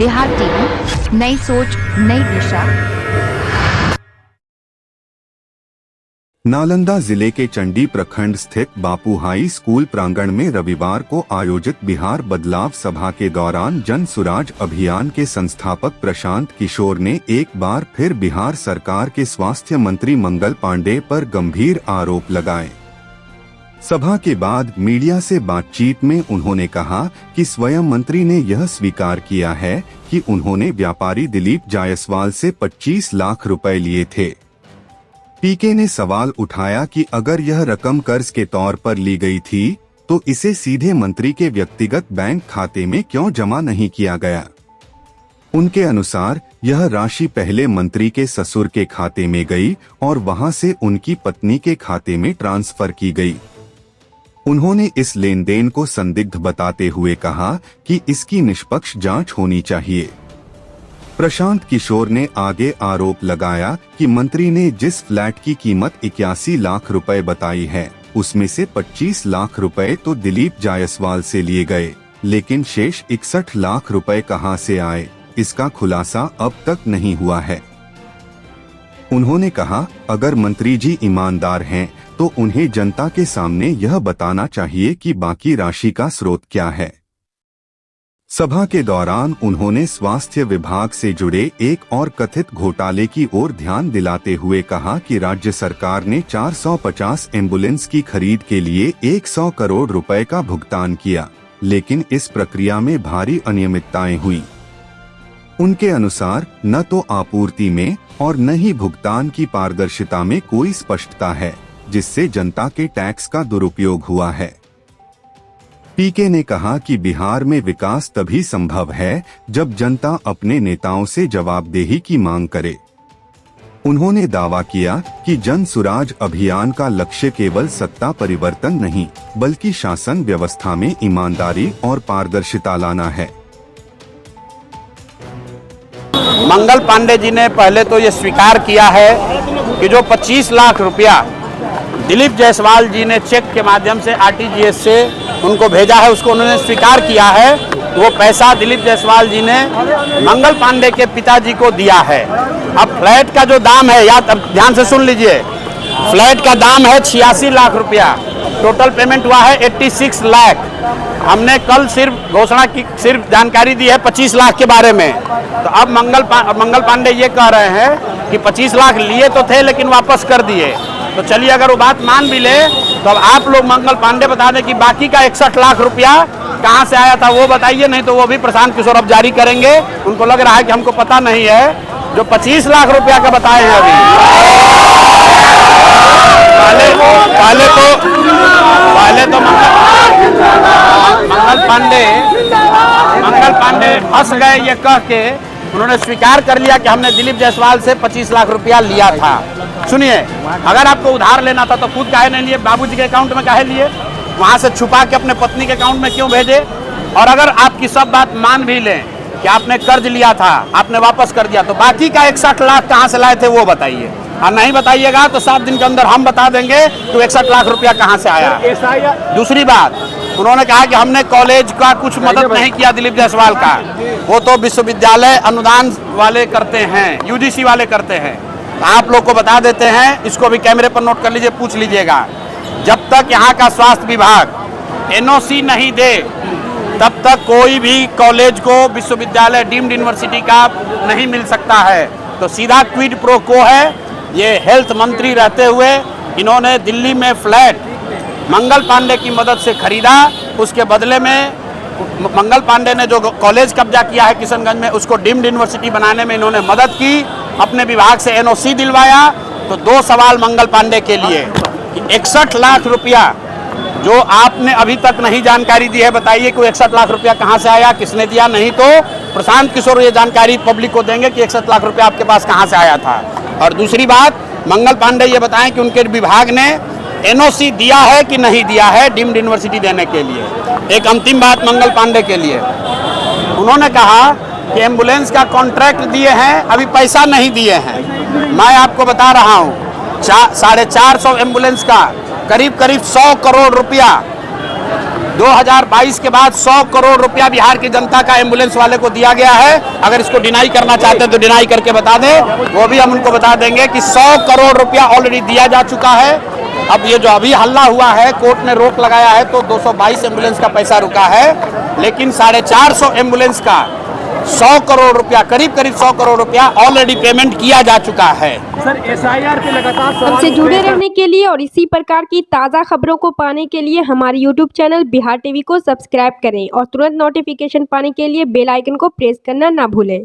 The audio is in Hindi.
बिहार टीवी, नई सोच नई दिशा। नालंदा जिले के चंडी प्रखंड स्थित बापू हाई स्कूल प्रांगण में रविवार को आयोजित बिहार बदलाव सभा के दौरान जन सुराज अभियान के संस्थापक प्रशांत किशोर ने एक बार फिर बिहार सरकार के स्वास्थ्य मंत्री मंगल पांडे पर गंभीर आरोप लगाए। सभा के बाद मीडिया से बातचीत में उन्होंने कहा कि स्वयं मंत्री ने यह स्वीकार किया है कि उन्होंने व्यापारी दिलीप जायसवाल से 25 लाख रुपए लिए थे। पीके ने सवाल उठाया कि अगर यह रकम कर्ज के तौर पर ली गई थी तो इसे सीधे मंत्री के व्यक्तिगत बैंक खाते में क्यों जमा नहीं किया गया। उनके अनुसार यह राशि पहले मंत्री के ससुर के खाते में गई और वहां से उनकी पत्नी के खाते में ट्रांसफर की गई। उन्होंने इस लेन देन को संदिग्ध बताते हुए कहा कि इसकी निष्पक्ष जांच होनी चाहिए। प्रशांत किशोर ने आगे आरोप लगाया कि मंत्री ने जिस फ्लैट की कीमत 81 लाख रुपए बताई है उसमें से 25 लाख रुपए तो दिलीप जायसवाल से लिए गए, लेकिन शेष 61 लाख रुपए कहां से आए इसका खुलासा अब तक नहीं हुआ है। उन्होंने कहा, अगर मंत्री जी ईमानदार हैं तो उन्हें जनता के सामने यह बताना चाहिए कि बाकी राशि का स्रोत क्या है। सभा के दौरान उन्होंने स्वास्थ्य विभाग से जुड़े एक और कथित घोटाले की ओर ध्यान दिलाते हुए कहा कि राज्य सरकार ने 450 एम्बुलेंस की खरीद के लिए 100 करोड़ रुपए का भुगतान किया, लेकिन इस प्रक्रिया में भारी अनियमितताएं हुई। उनके अनुसार न तो आपूर्ति में और न ही भुगतान की पारदर्शिता में कोई स्पष्टता है, जिससे जनता के टैक्स का दुरुपयोग हुआ है। पीके ने कहा कि बिहार में विकास तभी संभव है जब जनता अपने नेताओं से जवाबदेही की मांग करे। उन्होंने दावा किया कि जन सुराज अभियान का लक्ष्य केवल सत्ता परिवर्तन नहीं बल्कि शासन व्यवस्था में ईमानदारी और पारदर्शिता लाना है। मंगल पांडे जी ने पहले तो ये स्वीकार किया है कि जो 25 लाख रुपया दिलीप जायसवाल जी ने चेक के माध्यम से आरटीजीएस से उनको भेजा है, उसको उन्होंने स्वीकार किया है। वो पैसा दिलीप जायसवाल जी ने मंगल पांडे के पिताजी को दिया है। अब फ्लैट का जो दाम है, याद अब ध्यान से सुन लीजिए, फ्लैट का दाम है 86 लाख रुपया, टोटल पेमेंट हुआ है 86 लाख। हमने कल सिर्फ घोषणा की, सिर्फ जानकारी दी है 25 लाख के बारे में। तो अब मंगल पांडे ये कह रहे हैं कि 25 लाख लिए तो थे लेकिन वापस कर दिए। तो चलिए, अगर वो बात मान भी ले तो अब आप लोग मंगल पांडे बता दें कि बाकी का 61 लाख रुपया कहां से आया था वो बताइए, नहीं तो वो भी प्रशांत किशोर अब जारी करेंगे। उनको लग रहा है कि हमको पता नहीं है। जो 25 लाख रुपया का बताए हैं अभी, पहले तो मंगल पांडे फंस गए ये कह के, उन्होंने स्वीकार कर लिया कि हमने दिलीप जायसवाल से 25 लाख रुपया लिया था। सुनिए, अगर आपको उधार लेना था तो खुद काहे नहीं लिए, बाबूजी के अकाउंट में काहे लिए, वहां से छुपा के अपने पत्नी के अकाउंट में क्यों भेजे। और अगर आपकी सब बात मान भी लें कि आपने कर्ज लिया था, आपने वापस कर दिया, तो बाकी का 61 लाख कहां से लाए थे वो बताइए। और नहीं बताइएगा तो 7 दिन के अंदर हम बता देंगे कि 61 लाख रुपया कहां से आया। दूसरी बात, उन्होंने कहा कि हमने कॉलेज का कुछ मदद नहीं किया दिलीप जायसवाल का, वो तो विश्वविद्यालय अनुदान वाले करते हैं, यूजीसी वाले करते हैं। तो आप लोग को बता देते हैं, इसको भी कैमरे पर नोट कर लीजिए, पूछ लीजिएगा। जब तक यहाँ का स्वास्थ्य विभाग एनओसी नहीं दे तब तक कोई भी कॉलेज को विश्वविद्यालय डीम्ड यूनिवर्सिटी का नहीं मिल सकता है। तो सीधा क्विड प्रो को है। ये हेल्थ मंत्री रहते हुए इन्होंने दिल्ली में फ्लैट मंगल पांडे की मदद से खरीदा, उसके बदले में मंगल पांडे ने जो कॉलेज कब्जा किया है किशनगंज में, उसको डीम्ड यूनिवर्सिटी बनाने में इन्होंने मदद की, अपने विभाग से एनओसी दिलवाया। तो 2 सवाल मंगल पांडे के लिए कि 61 लाख रुपया जो आपने अभी तक नहीं जानकारी दी है, बताइए कि 61 लाख रुपया कहां से आया, किसने दिया। नहीं तो प्रशांत किशोर ये जानकारी पब्लिक को देंगे कि 61 लाख रुपया आपके पास कहां से आया था। और दूसरी बात, मंगल पांडे ये बताएं कि उनके विभाग ने एनओसी दिया है कि नहीं दिया है डीम्ड यूनिवर्सिटी देने के लिए। एक अंतिम बात मंगल पांडे के लिए, उन्होंने कहा कि एम्बुलेंस का कॉन्ट्रैक्ट दिए हैं, अभी पैसा नहीं दिए हैं। मैं आपको बता रहा हूँ 450 एम्बुलेंस का करीब 100 करोड़ रुपया 2022 के बाद 100 करोड़ रुपया बिहार की जनता का एम्बुलेंस वाले को दिया गया है। अगर इसको डिनाई करना चाहते हैं तो डिनाई करके बता दें, वो भी हम उनको बता देंगे कि 100 करोड़ रुपया ऑलरेडी दिया जा चुका है। अब ये जो अभी हल्ला हुआ है, कोर्ट ने रोक लगाया है, तो 222 एम्बुलेंस का पैसा रुका है, लेकिन 450 एम्बुलेंस का 100 करोड़ रुपया, करीब 100 करोड़ रुपया ऑलरेडी पेमेंट किया जा चुका है। सर SIR के लगातार हमसे जुड़े रहने के लिए और इसी प्रकार की ताज़ा खबरों को पाने के लिए हमारे YouTube चैनल बिहार टीवी को सब्सक्राइब करें और तुरंत नोटिफिकेशन पाने के लिए बेल आइकन को प्रेस करना ना भूलें।